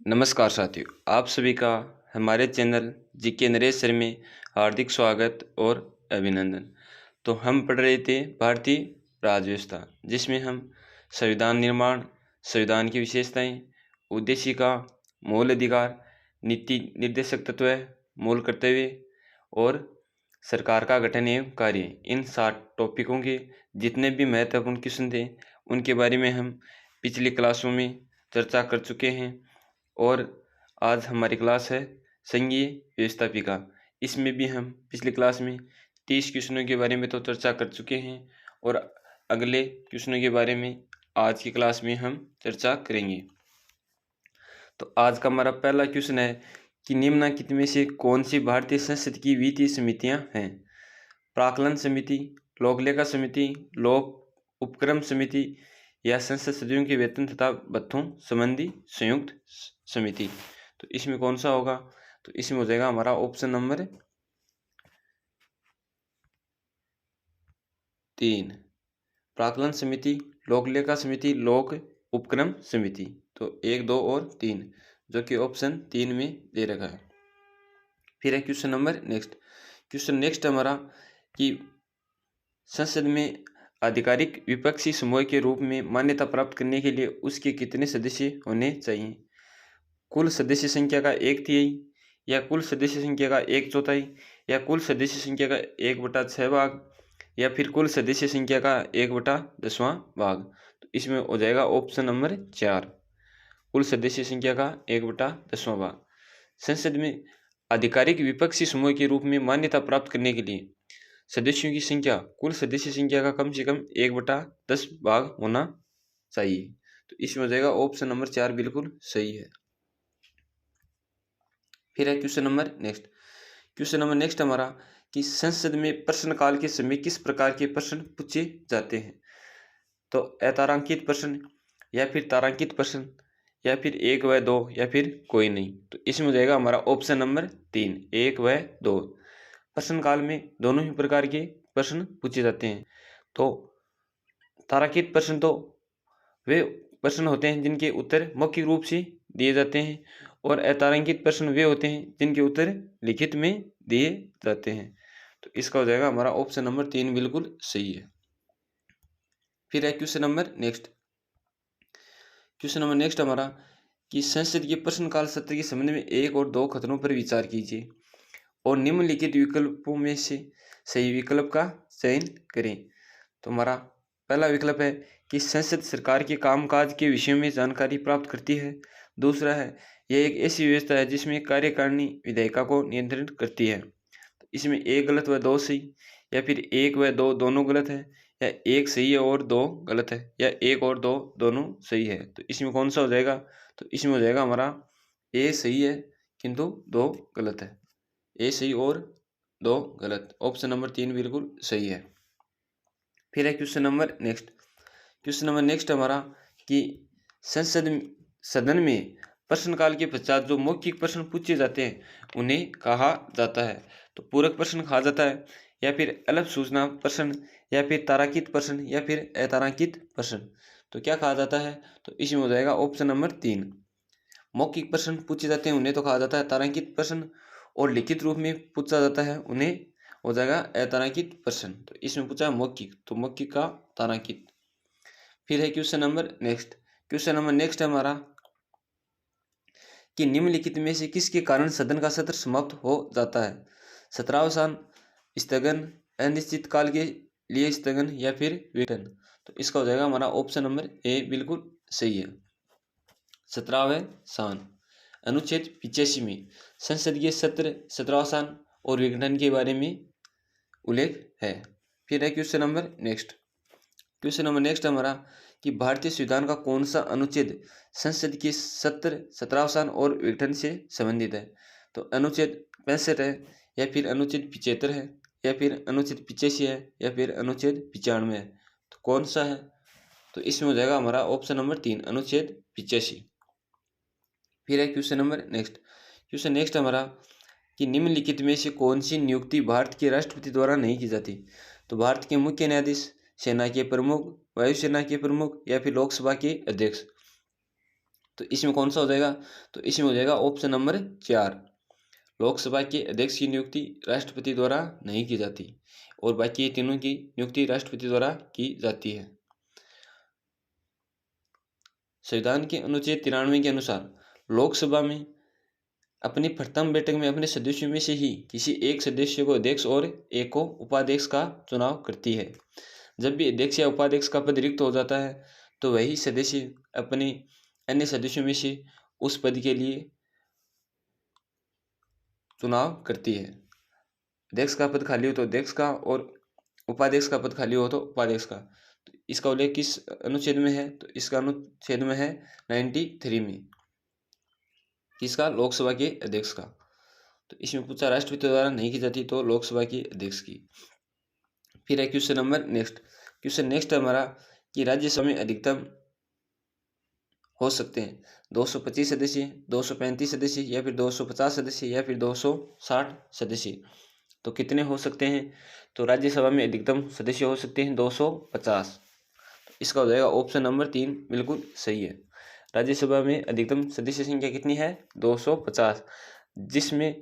नमस्कार साथियों, आप सभी का हमारे चैनल जीके नरेश सर में हार्दिक स्वागत और अभिनंदन। तो हम पढ़ रहे थे भारतीय राज्य व्यवस्था, जिसमें हम संविधान निर्माण, संविधान की विशेषताएं, उद्देशिका, मूल अधिकार, नीति निर्देशक तत्व, मूल कर्तव्य और सरकार का गठन एवं कार्य, इन 7 टॉपिकों के जितने भी महत्वपूर्ण क्वेश्चन थे उनके बारे में हम पिछली क्लासों में चर्चा कर चुके हैं। और आज हमारी क्लास है संघीय व्यवस्थापिका। इसमें भी हम पिछली क्लास में 30 क्वेश्चनों के बारे में तो चर्चा कर चुके हैं और अगले क्वेश्चनों के बारे में आज की क्लास में हम चर्चा करेंगे। तो आज का हमारा पहला क्वेश्चन है कि निम्नलिखित में से कौन सी भारतीय संसद की वित्तीय समितियां हैं? प्राक्कलन समिति, लोक लेखा समिति, लोक उपक्रम समिति या संसद सदस्यों के वेतन तथा भत्तों संबंधी संयुक्त समिति। तो इसमें कौन सा होगा? तो इसमें हो जाएगा हमारा ऑप्शन नंबर 3, प्राक्कलन समिति, लोक लेखा समिति, लोक उपक्रम समिति। तो 1, 2 और 3, जो कि ऑप्शन 3 में दे रखा है। फिर है क्वेश्चन नंबर नेक्स्ट हमारा कि संसद में आधिकारिक विपक्षी समूह के रूप में मान्यता प्राप्त करने के लिए उसके कितने सदस्य होने चाहिए? कुल सदस्य संख्या का 1/3 या कुल सदस्य संख्या का 1/4 या कुल सदस्य संख्या का 1/6 भाग या फिर कुल सदस्य संख्या का 1/10वां भाग। तो इसमें हो जाएगा ऑप्शन नंबर 4, कुल सदस्य संख्या का 1/10वां भाग। संसद में आधिकारिक विपक्षी समूह के रूप में मान्यता प्राप्त करने के लिए सदस्यों की संख्या कुल सदस्य संख्या का कम से कम 1/10 भाग होना चाहिए। तो इसमें हो जाएगा ऑप्शन नंबर 4 बिल्कुल सही है। फिर है क्वेश्चन नंबर नेक्स्ट हमारा कि संसद में प्रश्नकाल के समय किस प्रकार के प्रश्न पूछे जाते हैं? तो अतारांकित प्रश्न या फिर तारांकित प्रश्न या फिर 1 व 2 या फिर कोई नहीं। तो इसमें हो जाएगा हमारा ऑप्शन नंबर 3, 1 व 2। प्रश्नकाल में दोनों ही प्रकार के प्रश्न पूछे जाते हैं। तो तारांकित प्रश्न तो वे प्रश्न होते हैं जिनके उत्तर मौखिक रूप से दिए जाते हैं और अतारांकित प्रश्न वे होते हैं जिनके उत्तर लिखित में दिए जाते हैं। तो इसका हो जाएगा हमारा ऑप्शन नंबर 3 बिल्कुल सही है। फिर है क्वेश्चन नंबर नेक्स्ट हमारा कि संसद के प्रश्नकाल सत्र के संबंध में 1 और 2 खतरों पर विचार कीजिए और निम्नलिखित विकल्पों में से सही विकल्प का चयन करें। तो हमारा पहला विकल्प है कि संसद सरकार के कामकाज के विषय में जानकारी प्राप्त करती है। दूसरा है यह एक ऐसी व्यवस्था है जिसमें कार्यकारिणी विधायिका को नियंत्रित करती है। तो इसमें 1 गलत व 2 सही या फिर 1 व 2 दोनों गलत है या 1 सही है और 2 गलत है या 1 और 2 दोनों सही है। तो इसमें कौन सा हो जाएगा? तो इसमें हो जाएगा हमारा ए सही है किंतु 2 गलत है। ए सही और 2 गलत, ऑप्शन नंबर 3 बिल्कुल सही है। फिर है क्वेश्चन नंबर नेक्स्ट हमारा कि सदन में प्रश्नकाल के पश्चात जो मौखिक प्रश्न पूछे जाते हैं उन्हें कहा जाता है? तो पूरक प्रश्न कहा जाता है या फिर अलग सूचना प्रश्न या फिर तारांकित प्रश्न या फिर अतारांकित प्रश्न। तो क्या कहा जाता है? तो इसमें हो जाएगा ऑप्शन नंबर 3, मौखिक प्रश्न पूछे जाते हैं उन्हें तो कहा जाता है तारांकित प्रश्न और लिखित रूप में पूछा जाता है उन्हें हो जाएगा अतारांकित प्रश्न। तो इसमें पूछा मौखिक, तो मौखिक का तारांकित। फिर है क्वेश्चन नंबर नेक्स्ट हमारा कि निम्नलिखित में से किसके कारण सदन का सत्र समाप्त हो जाता है? सत्रावसान, स्थगन, अनिश्चित काल के लिए स्थगन या फिर विघटन। तो इसका हो जाएगा हमारा ऑप्शन नंबर ए बिल्कुल सही है, सत्रावसान। अनुच्छेद 85 में संसदीय सत्र, सत्रावसान और विघटन के बारे में उल्लेख है। फिर है क्वेश्चन नंबर नेक्स्ट हमारा कि भारतीय संविधान का कौन सा अनुच्छेद संसद के सत्र, सत्रावसान और विघटन से संबंधित है? तो अनुच्छेद 65 है या फिर अनुच्छेद 75 है या फिर अनुच्छेद 85 है या फिर अनुच्छेद 95 है। तो कौन सा है? तो इसमें हो जाएगा हमारा ऑप्शन नंबर 3, अनुच्छेद 85। फिर है क्वेश्चन नंबर नेक्स्ट हमारा कि निम्नलिखित में से कौन सी नियुक्ति भारत के राष्ट्रपति द्वारा नहीं की जाती? तो भारत के मुख्य न्यायाधीश, सेना के प्रमुख, वायुसेना के प्रमुख या फिर लोकसभा के अध्यक्ष। तो इसमें कौन सा हो जाएगा? तो इसमें हो जाएगा ऑप्शन नंबर 4। लोकसभा के अध्यक्ष की नियुक्ति राष्ट्रपति द्वारा नहीं की जाती और बाकी ये तीनों की नियुक्ति राष्ट्रपति द्वारा की जाती है। संविधान के अनुच्छेद 93 के अनुसार लोकसभा में अपनी प्रथम बैठक में अपने सदस्यों में से ही किसी एक सदस्य को अध्यक्ष और एक को उपाध्यक्ष का चुनाव करती है। जब भी अध्यक्ष या उपाध्यक्ष का पद रिक्त हो जाता है तो वही सदस्य अपने अन्य सदस्यों में से उस पद के लिए चुनाव करती है। अध्यक्ष का पद खाली हो तो अध्यक्ष का और उपाध्यक्ष का पद खाली हो तो उपाध्यक्ष का। तो इसका उल्लेख किस अनुच्छेद में है? तो इसका अनुच्छेद में है 93 में। किसका? लोकसभा के अध्यक्ष का। तो इसमें पूछा राष्ट्रपति द्वारा नहीं की जाती तो लोकसभा के अध्यक्ष की। फिर है question number next. Question next हमारा कि राज्यसभा में अधिकतम हो सकते हैं 225 सदस्य, 235 सदस्य या फिर 250 सदस्य या फिर 260 सदस्य। तो कितने हो सकते हैं? तो राज्यसभा में अधिकतम सदस्य हो सकते हैं 250। तो इसका हो जाएगा ऑप्शन नंबर 3 बिल्कुल सही है। राज्यसभा में अधिकतम सदस्य संख्या कितनी है? 250, जिसमें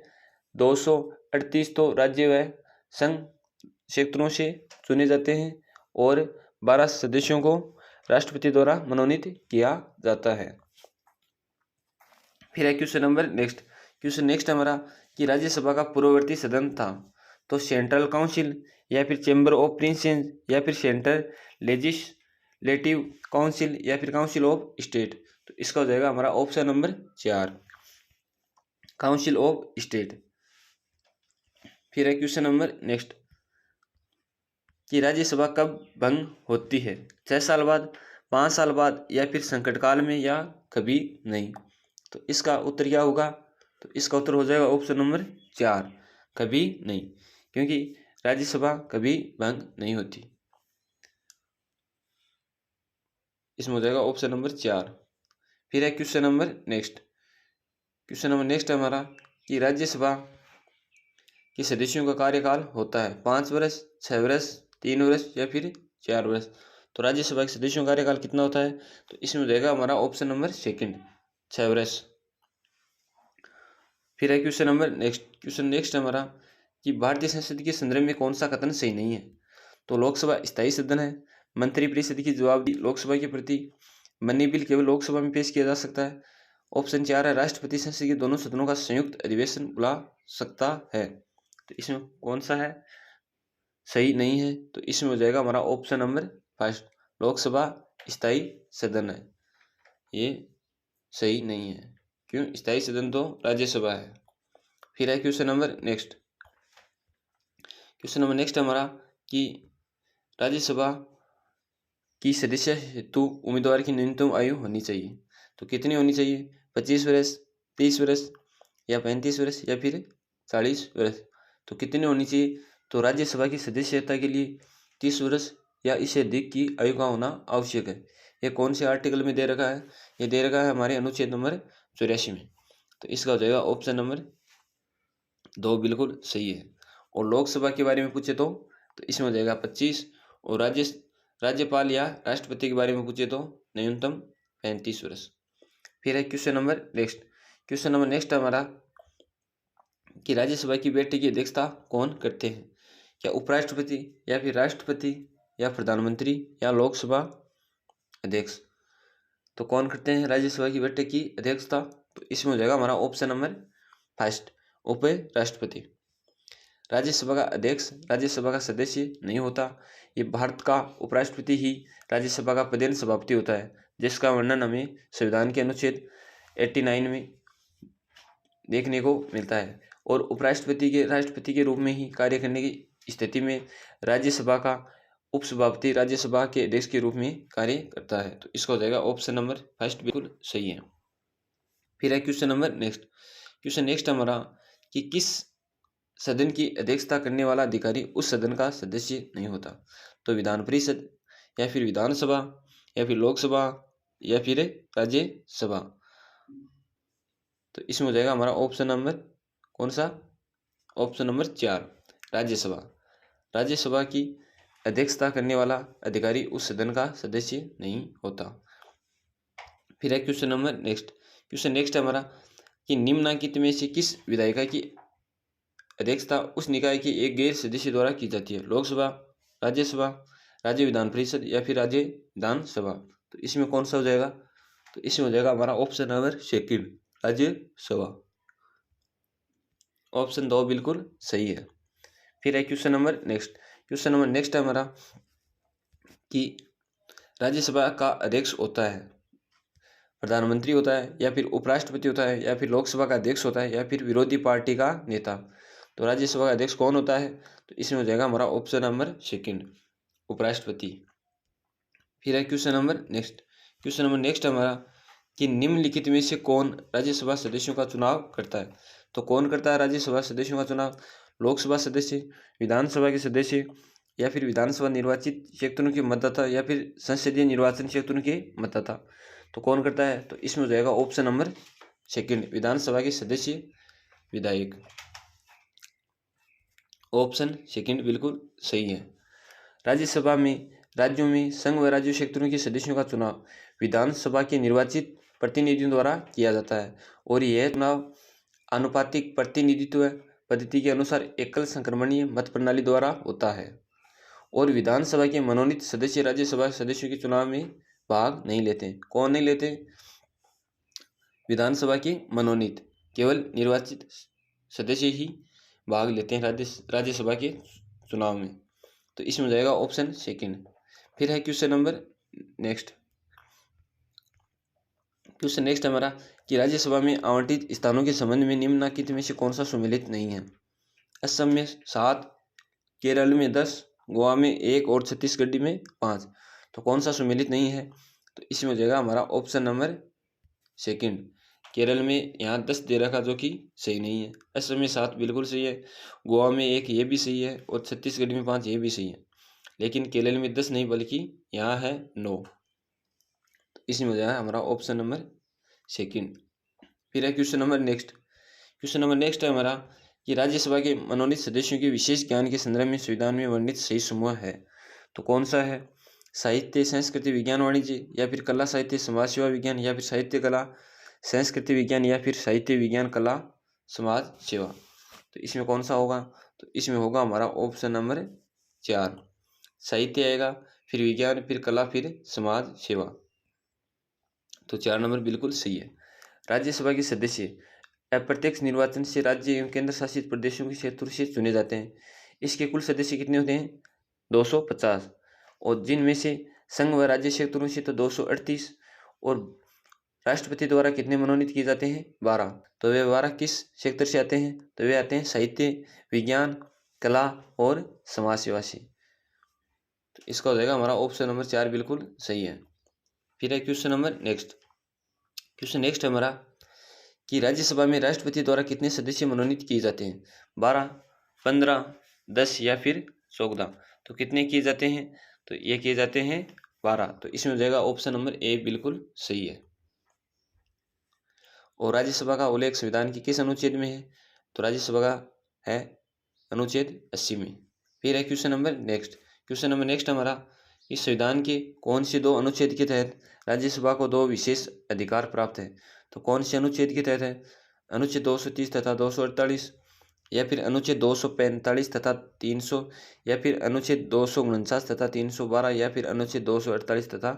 238 तो राज्य व संघ क्षेत्रों से चुने जाते हैं और 12 सदस्यों को राष्ट्रपति द्वारा मनोनीत किया जाता है। फिर है question number next. Question next हमारा कि राज्यसभा का पूर्ववर्ती सदन था तो सेंट्रल काउंसिल या फिर चैम्बर ऑफ प्रिंसेस या फिर सेंट्रल लेजिस्लेटिव काउंसिल या फिर काउंसिल ऑफ स्टेट। तो इसका हो जाएगा हमारा option number 4 council of state. फिर है क्वेश्चन नंबर नेक्स्ट कि राज्यसभा कब भंग होती है? 6 साल बाद, 5 साल बाद या फिर संकट काल में या कभी नहीं। तो इसका उत्तर क्या होगा? तो इसका उत्तर हो जाएगा ऑप्शन नंबर 4 कभी नहीं, क्योंकि राज्यसभा कभी भंग नहीं होती। इसमें हो जाएगा ऑप्शन नंबर 4। फिर है question number next. Question number next है हमारा कि राज्यसभा के सदस्यों का कार्यकाल होता है 5 वर्ष, 6 वर्ष, 3 वर्ष या फिर 4 वर्ष। तो राज्यसभा के सदस्यों का कार्यकाल कितना होता है? तो इसमें हो जाएगा हमारा ऑप्शन नंबर 2 6 वर्ष। फिर है question number next. Question next हमारा कि भारतीय संसद के संदर्भ में कौन सा कथन सही नहीं है? तो लोकसभा स्थायी सदन है, मंत्रिपरिषद की जवाबदेही लोकसभा के प्रति, मनी बिल केवल लोकसभा में पेश किया जा सकता है। ऑप्शन 4 है राष्ट्रपति संसद के दोनों सदनों का संयुक्त अधिवेशन बुला सकता है। तो इसमें कौन सा है सही नहीं है? तो इसमें हो जाएगा हमारा ऑप्शन नंबर 1 लोकसभा स्थायी सदन है, ये सही नहीं है। क्यों? स्थायी सदन तो राज्यसभा है। फिर है question number next. Question number next हमारा कि राज्यसभा की सदस्य हेतु उम्मीदवार की न्यूनतम आयु होनी चाहिए। तो कितनी होनी चाहिए? 25 वर्ष, 30 वर्ष या 35 वर्ष या फिर 40 वर्ष। तो कितनी होनी चाहिए? तो राज्यसभा की सदस्यता के लिए 30 वर्ष या इससे अधिक की आयु का होना आवश्यक है। ये कौन से आर्टिकल में दे रखा है? ये दे रखा है हमारे अनुच्छेद नंबर 84 में। तो इसका हो जाएगा ऑप्शन नंबर 2 बिल्कुल सही है। और लोकसभा के बारे में पूछे तो इसमें हो जाएगा 25 और राज्यपाल या राष्ट्रपति के बारे में पूछे तो न्यूनतम 35 वर्ष। फिर है question number next. Question number next हमारा कि राज्यसभा की बैठक की अध्यक्षता कौन करते हैं? क्या उपराष्ट्रपति या फिर राष्ट्रपति या प्रधानमंत्री या लोकसभा अध्यक्ष? तो कौन करते हैं राज्यसभा की बैठक की अध्यक्षता? तो इसमें हो जाएगा हमारा ऑप्शन नंबर 1 उपराष्ट्रपति। राज्यसभा का अध्यक्ष राज्यसभा का सदस्य नहीं होता। ये भारत का उपराष्ट्रपति ही राज्यसभा का प्रधान सभापति होता है, जिसका वर्णन हमें संविधान के अनुच्छेद 89 में देखने को मिलता है। और उपराष्ट्रपति के राष्ट्रपति के रूप में ही कार्य करने की स्थिति में राज्यसभा का उपसभापति राज्यसभा के अध्यक्ष के रूप में कार्य करता है। तो इसका हो जाएगा ऑप्शन नंबर 1 बिल्कुल सही है। फिर है question number next. Question next हमारा कि किस सदन की अध्यक्षता करने वाला अधिकारी उस सदन का सदस्य नहीं होता? तो विधान परिषद या फिर विधानसभा या फिर लोकसभा या फिर राज्यसभा। तो इसमें हो जाएगा हमारा ऑप्शन नंबर कौन सा? Option number 4 Rajya Sabha. राज्यसभा की अध्यक्षता करने वाला अधिकारी उस सदन का सदस्य नहीं होता। फिर है question number next. Question next है हमारा कि निम्नलिखित में से किस विधायिका की अध्यक्षता उस निकाय के एक गैर सदस्य द्वारा की जाती है? लोकसभा, राज्यसभा, राज्य विधान परिषद या फिर राज्य विधानसभा। तो इसमें कौन सा हो जाएगा? तो इसमें हो जाएगा हमारा option number second, Rajya Sabha. Option 2 बिल्कुल सही है। फिर है question number next. Question number next है हमारा कि राज्यसभा का अध्यक्ष होता है, प्रधानमंत्री होता है या फिर उपराष्ट्रपति होता है या फिर लोकसभा का अध्यक्ष होता है या फिर विरोधी पार्टी का नेता। तो राज्यसभा का अध्यक्ष कौन होता है? तो इसमें हो जाएगा हमारा ऑप्शन नंबर सेकंड, उपराष्ट्रपति। फिर है question number next. Question number next हमारा कि निम्नलिखित में से कौन राज्यसभा सदस्यों का चुनाव करता है? तो कौन करता है राज्यसभा सदस्यों का चुनाव? लोकसभा सदस्य, विधानसभा के सदस्य या फिर विधानसभा निर्वाचित क्षेत्रों के मतदाता या फिर संसदीय निर्वाचन क्षेत्रों के मतदाता। तो कौन करता है? तो इसमें हो जाएगा ऑप्शन नंबर सेकंड, विधानसभा के सदस्य, विधायक। ऑप्शन सेकंड बिल्कुल सही है। राज्यसभा में राज्यों में संघ व राज्य क्षेत्रों के सदस्यों का चुनाव विधानसभा के निर्वाचित प्रतिनिधियों द्वारा किया जाता है और यह चुनाव आनुपातिक प्रतिनिधित्व पद्धति के अनुसार एकल संक्रमणीय मत प्रणाली द्वारा होता है और विधानसभा के मनोनीत सदस्य राज्यसभा सदस्यों के चुनाव में भाग नहीं लेते। कौन नहीं लेते? विधानसभा के मनोनीत, केवल निर्वाचित सदस्य ही भाग लेते हैं राज्यसभा के चुनाव में। तो इसमें हो जाएगा ऑप्शन सेकंड। फिर है question number next. Question next हमारा कि राज्यसभा में आवंटित स्थानों के संबंध में निम्नलिखित में से कौन सा सम्मिलित नहीं है? असम में 7, केरल में 10, गोवा में 1 और छत्तीसगढ़ में 5। तो कौन सा सम्मिलित नहीं है? तो इसमें हो जाएगा हमारा ऑप्शन नंबर सेकंड, केरल में यहाँ 10 दे रखा जो कि सही नहीं है। असम में 7 बिल्कुल सही है, गोवा में 1 ये भी सही है और छत्तीसगढ़ में 5 ये भी सही है, लेकिन केरल में 10 नहीं बल्कि यहाँ है 9। तो इसमें हो जाएगा हमारा ऑप्शन नंबर सेकंड। फिर है question number next. Question number next है हमारा कि राज्यसभा के मनोनीत सदस्यों के विशेष ज्ञान के संदर्भ में संविधान में वर्णित सही समूह है। तो कौन सा है? साहित्य, संस्कृति, विज्ञान, वाणिज्य या फिर कला, साहित्य, समाज सेवा विज्ञान या फिर साहित्य, कला, संस्कृति विज्ञान या फिर साहित्य, विज्ञान, कला, समाज सेवा। तो इसमें कौन सा होगा? तो इसमें होगा हमारा ऑप्शन नंबर 4, साहित्य आएगा, फिर विज्ञान, फिर कला, फिर समाज सेवा। तो 4 नंबर बिल्कुल सही है। राज्यसभा के सदस्य अप्रत्यक्ष निर्वाचन से राज्य एवं केंद्र शासित प्रदेशों के क्षेत्रों से चुने जाते हैं। इसके कुल सदस्य कितने होते हैं? 250, और जिनमें से संघ व राज्य क्षेत्रों से तो 238 और राष्ट्रपति द्वारा कितने मनोनीत किए जाते हैं? 12। तो वे 12 किस क्षेत्र से आते हैं? तो वे आते हैं साहित्य, विज्ञान, कला और समाज सेवा से। तो इसका हो जाएगा हमारा ऑप्शन नंबर 4 बिल्कुल सही है। फिर है question number next. Question next है हमारा कि राज्यसभा में राष्ट्रपति द्वारा कितने सदस्य मनोनीत किए जाते हैं? 12, 15, 10 या फिर 14। तो कितने किए जाते हैं? तो ये किए जाते हैं 12। तो इसमें हो जाएगा ऑप्शन नंबर ए बिल्कुल सही है। और राज्यसभा का उल्लेख संविधान के किस अनुच्छेद में है? तो राज्यसभा का है अनुच्छेद 80 में। फिर है question number next. Question number next हमारा इस संविधान के कौन से 2 अनुच्छेद के तहत राज्यसभा को 2 विशेष अधिकार प्राप्त है? तो कौन से अनुच्छेद के तहत है? अनुच्छेद 230 तथा 248 या फिर अनुच्छेद 245 तथा 300 या फिर अनुच्छेद 249 तथा 312 या फिर अनुच्छेद 248 तथा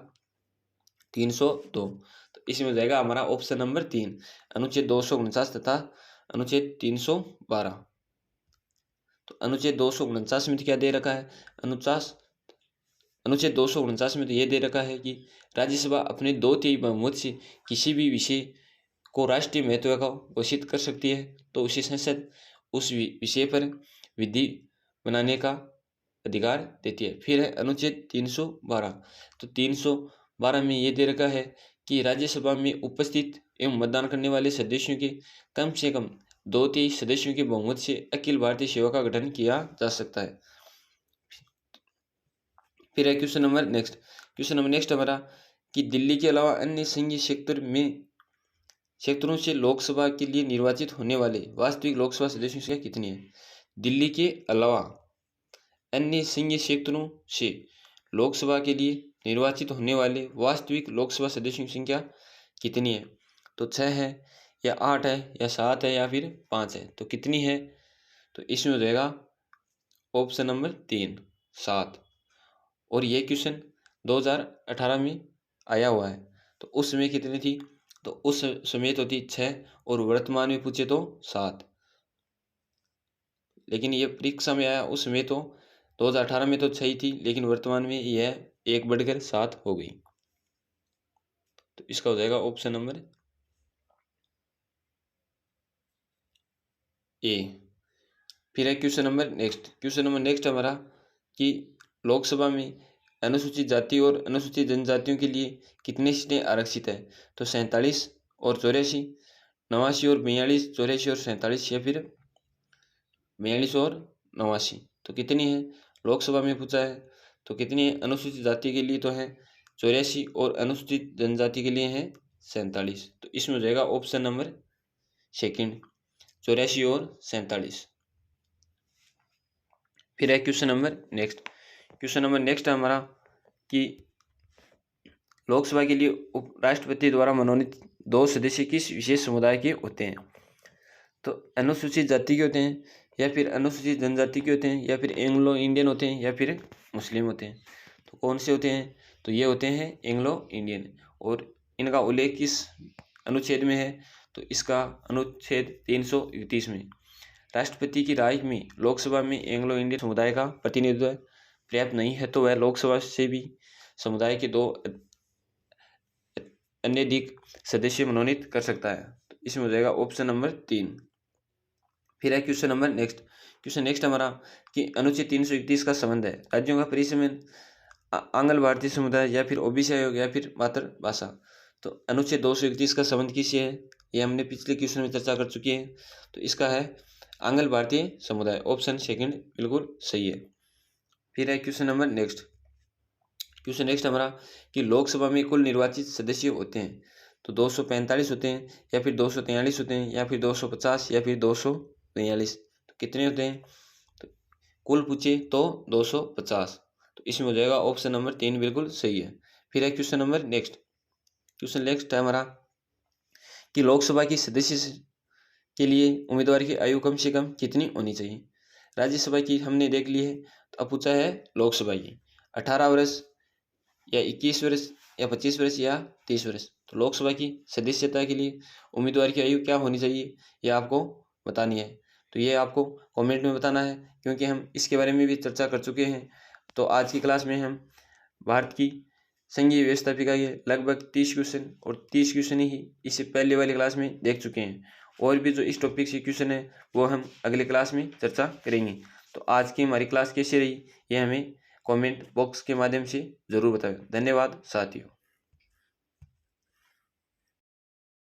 302। तो इसमें हो जाएगा हमारा ऑप्शन नंबर 3, अनुच्छेद 249 तथा अनुच्छेद 312। तो अनुच्छेद 249 में तो क्या दे रखा है? अनुच्छेद 249 में तो ये दे रखा है कि राज्यसभा अपने 2/3 बहुमत से किसी भी विषय को राष्ट्रीय महत्व का घोषित कर सकती है, तो उसी संसद उस विषय पर विधि बनाने का अधिकार देती है। फिर है अनुच्छेद 312। तो 312 में ये दे रखा है कि राज्यसभा में उपस्थित एवं मतदान करने वाले सदस्यों के कम से कम 2/3 सदस्यों के बहुमत से अखिल भारतीय सेवा का गठन किया जा सकता है। फिर है question number next. Question number next हमारा कि दिल्ली के अलावा अन्य संघीय क्षेत्रों से लोकसभा के लिए निर्वाचित होने वाले वास्तविक लोकसभा सदस्यों की संख्या कितनी है? दिल्ली के अलावा अन्य संघीय क्षेत्रों से लोकसभा के लिए निर्वाचित होने वाले वास्तविक लोकसभा सदस्यों की संख्या कितनी है, तो 6 है या 8 है या 7 है या फिर 5 है, तो कितनी है, तो इसमें हो जाएगा ऑप्शन नंबर 3 7। और ये क्वेश्चन 2018 में आया हुआ है, तो उस समय कितनी थी, तो उस समय तो थी 6 और वर्तमान में पूछे तो 7। लेकिन ये परीक्षा में आया उस समय तो 2018 में तो 6 ही थी, लेकिन वर्तमान में यह 1 बढ़कर 7 हो गई। तो इसका हो जाएगा ऑप्शन नंबर ए। फिर है क्वेश्चन नंबर नेक्स्ट हमारा कि लोकसभा में अनुसूचित जाति और अनुसूचित जनजातियों के लिए कितनी सीटें आरक्षित है, तो 47 और 84, 89 और 42, 84 और 47 या फिर 42 और 89, तो कितनी है, लोकसभा में पूछा है। तो कितनी है, अनुसूचित जाति के लिए तो है 84 और अनुसूचित जनजाति के लिए है 47। तो इसमें हो जाएगा ऑप्शन नंबर सेकंड 84 और 47। फिर है क्वेश्चन नंबर नेक्स्ट है हमारा कि लोकसभा के लिए उपराष्ट्रपति द्वारा मनोनीत 2 सदस्य किस विशेष समुदाय के होते हैं, तो अनुसूचित जाति के होते हैं या फिर अनुसूचित जनजाति के होते हैं या फिर एंग्लो इंडियन होते हैं या फिर मुस्लिम होते हैं। तो कौन से होते हैं, तो ये होते हैं एंग्लो इंडियन। और इनका उल्लेख किस अनुच्छेद में है, तो इसका अनुच्छेद 331 में। राष्ट्रपति की राय में लोकसभा में एंग्लो इंडियन समुदाय का प्रतिनिधित्व पर्याप्त नहीं है, तो वह लोकसभा से भी समुदाय के 2 अन्य अधिक सदस्य मनोनीत कर सकता है। तो इसमें हो जाएगा ऑप्शन नंबर 3। फिर है क्वेश्चन नेक्स्ट हमारा कि अनुच्छेद 331 का संबंध है राज्यों का परिसीमन, आंग्ल भारतीय समुदाय या फिर ओबीसी आयोग या फिर मातृभाषा। तो अनुच्छेद 231 का संबंध किससे है, ये हमने पिछले क्वेश्चन में चर्चा कर चुके हैं। तो इसका है आंग्ल भारतीय समुदाय, ऑप्शन सेकंड बिल्कुल सही है। फिर है क्वेश्चन नेक्स्ट हमारा कि लोकसभा में कुल निर्वाचित सदस्य होते हैं, तो 245 होते हैं या फिर 243 होते हैं या फिर 250 या फिर 242, तो कितने होते हैं, तो कुल पूछे तो 250। तो इसमें हो जाएगा ऑप्शन नंबर 3 बिल्कुल सही है। फिर है क्वेश्चन नेक्स्ट है हमारा कि लोकसभा की सदस्य के लिए उम्मीदवार की आयु कम से कम कितनी होनी चाहिए। राज्यसभा की हमने देख ली है, तो अब पूछा है लोकसभा की 18 वर्ष या 21 वर्ष या 25 वर्ष या 30 वर्ष। तो लोकसभा की सदस्यता के लिए उम्मीदवार की आयु क्या होनी चाहिए, यह आपको बतानी है। तो ये आपको कमेंट में बताना है, क्योंकि हम इसके बारे में भी चर्चा कर चुके हैं। तो आज की क्लास में हम भारत की संघीय व्यवस्थापिका के लगभग 30 क्वेश्चन और 30 क्वेश्चन ही इससे पहले वाली क्लास में देख चुके हैं। और भी जो इस टॉपिक से क्वेश्चन है वो हम अगले क्लास में चर्चा करेंगे। तो आज की हमारी क्लास कैसी रही, ये हमें कमेंट बॉक्स के माध्यम से ज़रूर बताएं। धन्यवाद साथियों।